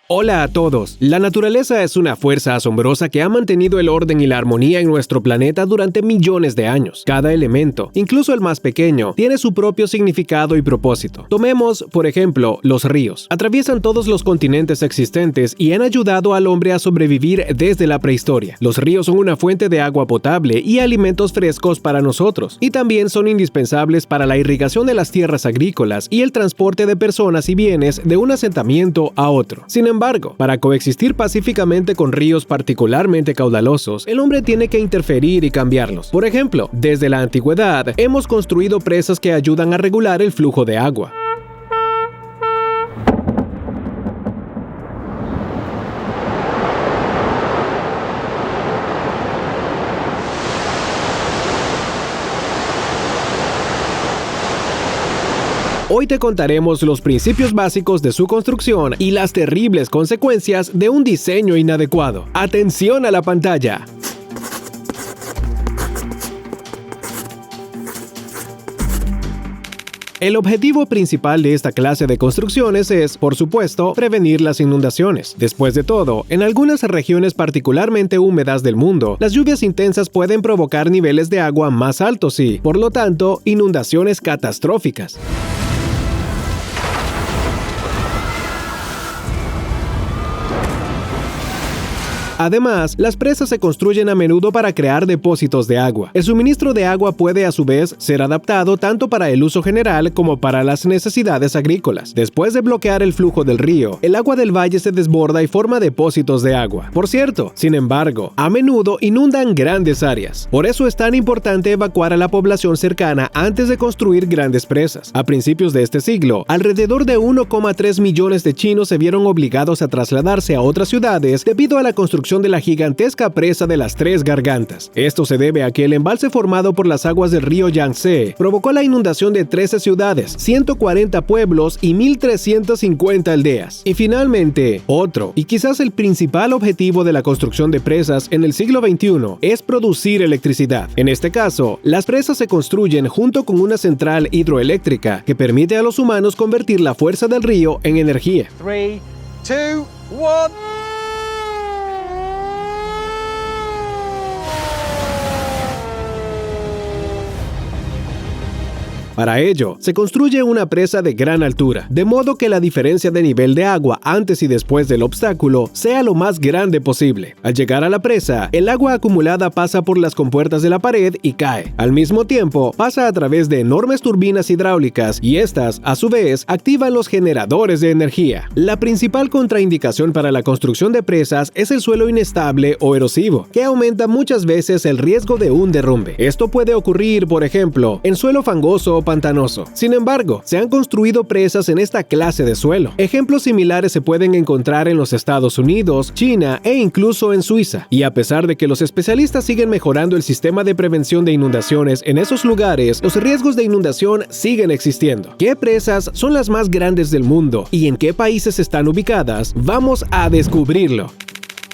Hola a todos. La naturaleza es una fuerza asombrosa que ha mantenido el orden y la armonía en nuestro planeta durante millones de años. Cada elemento, incluso el más pequeño, tiene su propio significado y propósito. Tomemos, por ejemplo, los ríos. Atraviesan todos los continentes existentes y han ayudado al hombre a sobrevivir desde la prehistoria. Los ríos son una fuente de agua potable y alimentos frescos para nosotros, y también son indispensables para la irrigación de las tierras agrícolas y el transporte de personas y bienes de un asentamiento a otro. Sin embargo, para coexistir pacíficamente con ríos particularmente caudalosos, el hombre tiene que interferir y cambiarlos. Por ejemplo, desde la antigüedad, hemos construido presas que ayudan a regular el flujo de agua. Hoy te contaremos los principios básicos de su construcción y las terribles consecuencias de un diseño inadecuado. ¡Atención a la pantalla! El objetivo principal de esta clase de construcciones es, por supuesto, prevenir las inundaciones. Después de todo, en algunas regiones particularmente húmedas del mundo, las lluvias intensas pueden provocar niveles de agua más altos y, por lo tanto, inundaciones catastróficas. Además, las presas se construyen a menudo para crear depósitos de agua. El suministro de agua puede a su vez ser adaptado tanto para el uso general como para las necesidades agrícolas. Después de bloquear el flujo del río, el agua del valle se desborda y forma depósitos de agua. Por cierto, sin embargo, a menudo inundan grandes áreas. Por eso es tan importante evacuar a la población cercana antes de construir grandes presas. A principios de este siglo, alrededor de 1,3 millones de chinos se vieron obligados a trasladarse a otras ciudades debido a la construcción de la gigantesca presa de las Tres Gargantas. Esto se debe a que el embalse formado por las aguas del río Yangtze provocó la inundación de 13 ciudades, 140 pueblos y 1,350 aldeas. Y finalmente, otro, y quizás el principal objetivo de la construcción de presas en el siglo XXI es producir electricidad. En este caso, las presas se construyen junto con una central hidroeléctrica que permite a los humanos convertir la fuerza del río en energía. 3, 2, 1... Para ello, se construye una presa de gran altura, de modo que la diferencia de nivel de agua antes y después del obstáculo sea lo más grande posible. Al llegar a la presa, el agua acumulada pasa por las compuertas de la pared y cae. Al mismo tiempo, pasa a través de enormes turbinas hidráulicas y estas, a su vez, activan los generadores de energía. La principal contraindicación para la construcción de presas es el suelo inestable o erosivo, que aumenta muchas veces el riesgo de un derrumbe. Esto puede ocurrir, por ejemplo, en suelo fangoso o pantanoso. Sin embargo, se han construido presas en esta clase de suelo. Ejemplos similares se pueden encontrar en los Estados Unidos, China e incluso en Suiza. Y a pesar de que los especialistas siguen mejorando el sistema de prevención de inundaciones en esos lugares, los riesgos de inundación siguen existiendo. ¿Qué presas son las más grandes del mundo y en qué países están ubicadas? Vamos a descubrirlo.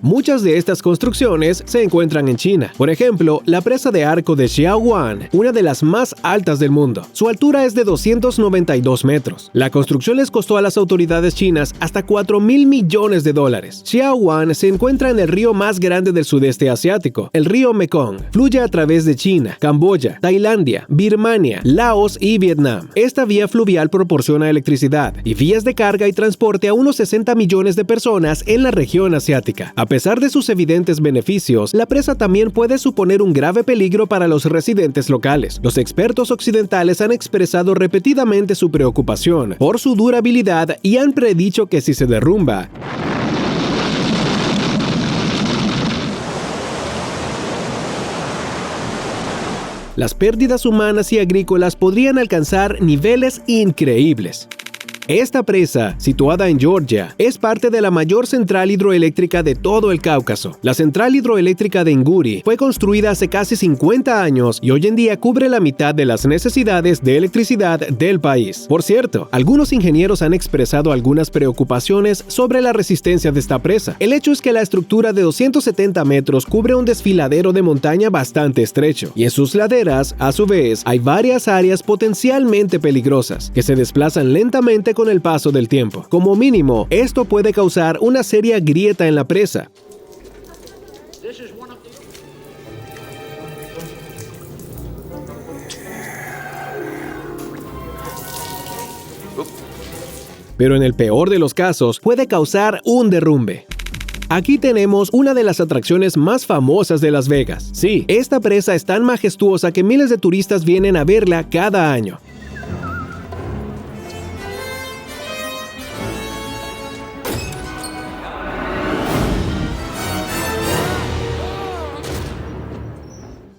Muchas de estas construcciones se encuentran en China. Por ejemplo, la presa de arco de Xiaowan, una de las más altas del mundo. Su altura es de 292 metros. La construcción les costó a las autoridades chinas hasta $4,000 millones. Xiaowan se encuentra en el río más grande del sudeste asiático, el río Mekong. Fluye a través de China, Camboya, Tailandia, Birmania, Laos y Vietnam. Esta vía fluvial proporciona electricidad y vías de carga y transporte a unos 60 millones de personas en la región asiática. A pesar de sus evidentes beneficios, la presa también puede suponer un grave peligro para los residentes locales. Los expertos occidentales han expresado repetidamente su preocupación por su durabilidad y han predicho que si se derrumba, las pérdidas humanas y agrícolas podrían alcanzar niveles increíbles. Esta presa, situada en Georgia, es parte de la mayor central hidroeléctrica de todo el Cáucaso. La central hidroeléctrica de Inguri fue construida hace casi 50 años y hoy en día cubre la mitad de las necesidades de electricidad del país. Por cierto, algunos ingenieros han expresado algunas preocupaciones sobre la resistencia de esta presa. El hecho es que la estructura de 270 metros cubre un desfiladero de montaña bastante estrecho y en sus laderas, a su vez, hay varias áreas potencialmente peligrosas que se desplazan lentamente con el paso del tiempo. Como mínimo, esto puede causar una seria grieta en la presa. Pero en el peor de los casos, puede causar un derrumbe. Aquí tenemos una de las atracciones más famosas de Las Vegas. Sí, esta presa es tan majestuosa que miles de turistas vienen a verla cada año.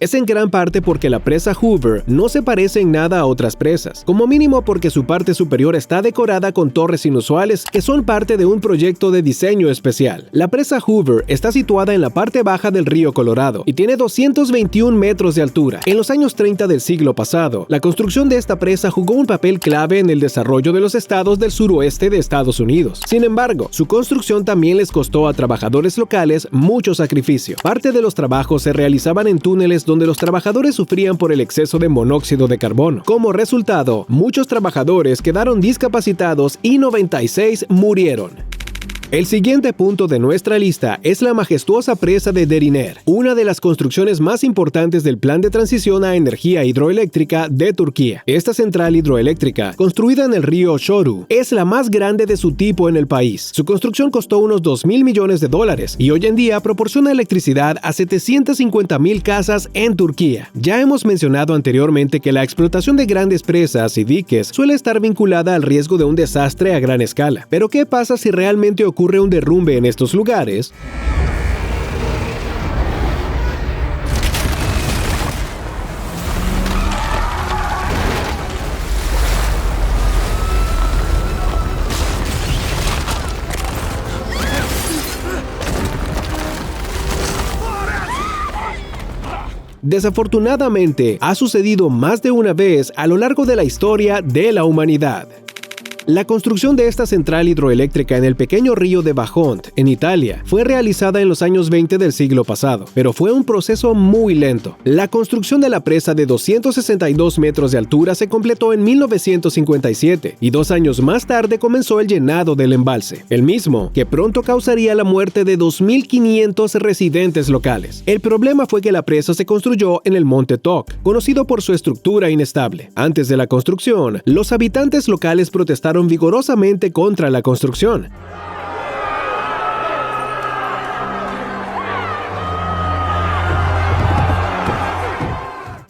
Es en gran parte porque la presa Hoover no se parece en nada a otras presas, como mínimo porque su parte superior está decorada con torres inusuales que son parte de un proyecto de diseño especial. La presa Hoover está situada en la parte baja del río Colorado y tiene 221 metros de altura. En los años 30 del siglo pasado, la construcción de esta presa jugó un papel clave en el desarrollo de los estados del suroeste de Estados Unidos. Sin embargo, su construcción también les costó a trabajadores locales mucho sacrificio. Parte de los trabajos se realizaban en túneles donde los trabajadores sufrían por el exceso de monóxido de carbono. Como resultado, muchos trabajadores quedaron discapacitados y 96 murieron. El siguiente punto de nuestra lista es la majestuosa presa de Deriner, una de las construcciones más importantes del plan de transición a energía hidroeléctrica de Turquía. Esta central hidroeléctrica, construida en el río Çorum, es la más grande de su tipo en el país. Su construcción costó unos $2.000 millones y hoy en día proporciona electricidad a 750.000 casas en Turquía. Ya hemos mencionado anteriormente que la explotación de grandes presas y diques suele estar vinculada al riesgo de un desastre a gran escala. Pero ¿qué pasa si realmente ocurre un derrumbe en estos lugares? Desafortunadamente, ha sucedido más de una vez a lo largo de la historia de la humanidad. La construcción de esta central hidroeléctrica en el pequeño río de Bajont, en Italia, fue realizada en los años 20 del siglo pasado, pero fue un proceso muy lento. La construcción de la presa de 262 metros de altura se completó en 1957 y 2 años más tarde comenzó el llenado del embalse, el mismo que pronto causaría la muerte de 2.500 residentes locales. El problema fue que la presa se construyó en el monte Toc, conocido por su estructura inestable. Antes de la construcción, los habitantes locales protestaron vigorosamente contra la construcción.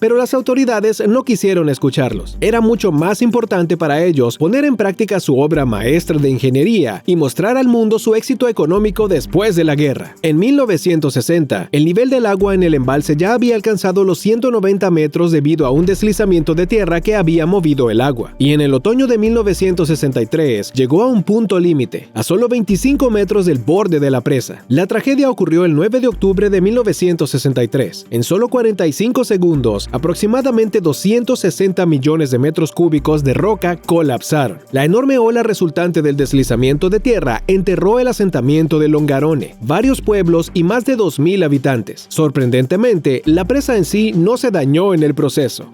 Pero las autoridades no quisieron escucharlos. Era mucho más importante para ellos poner en práctica su obra maestra de ingeniería y mostrar al mundo su éxito económico después de la guerra. En 1960, el nivel del agua en el embalse ya había alcanzado los 190 metros debido a un deslizamiento de tierra que había movido el agua. Y en el otoño de 1963 llegó a un punto límite, a solo 25 metros del borde de la presa. La tragedia ocurrió el 9 de octubre de 1963. En solo 45 segundos, aproximadamente 260 millones de metros cúbicos de roca colapsaron. La enorme ola resultante del deslizamiento de tierra enterró el asentamiento de Longarone, varios pueblos y más de 2.000 habitantes. Sorprendentemente, la presa en sí no se dañó en el proceso.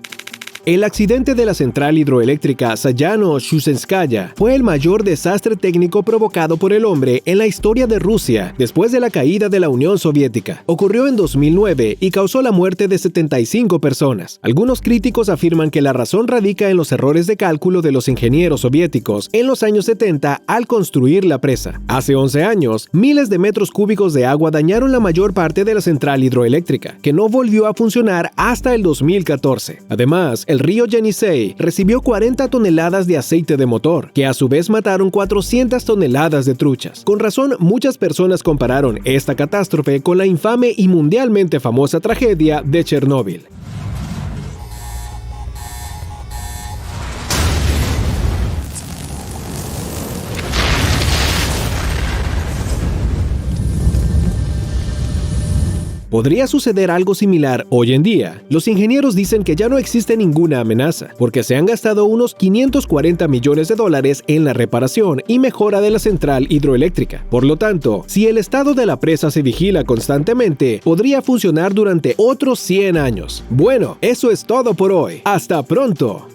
El accidente de la central hidroeléctrica Sayano-Shusenskaya fue el mayor desastre técnico provocado por el hombre en la historia de Rusia después de la caída de la Unión Soviética. Ocurrió en 2009 y causó la muerte de 75 personas. Algunos críticos afirman que la razón radica en los errores de cálculo de los ingenieros soviéticos en los años 70 al construir la presa. Hace 11 años, miles de metros cúbicos de agua dañaron la mayor parte de la central hidroeléctrica, que no volvió a funcionar hasta el 2014. Además, el río Yenisei recibió 40 toneladas de aceite de motor, que a su vez mataron 400 toneladas de truchas. Con razón, muchas personas compararon esta catástrofe con la infame y mundialmente famosa tragedia de Chernóbil. ¿Podría suceder algo similar hoy en día? Los ingenieros dicen que ya no existe ninguna amenaza, porque se han gastado unos $540 millones en la reparación y mejora de la central hidroeléctrica. Por lo tanto, si el estado de la presa se vigila constantemente, podría funcionar durante otros 100 años. Bueno, eso es todo por hoy. ¡Hasta pronto!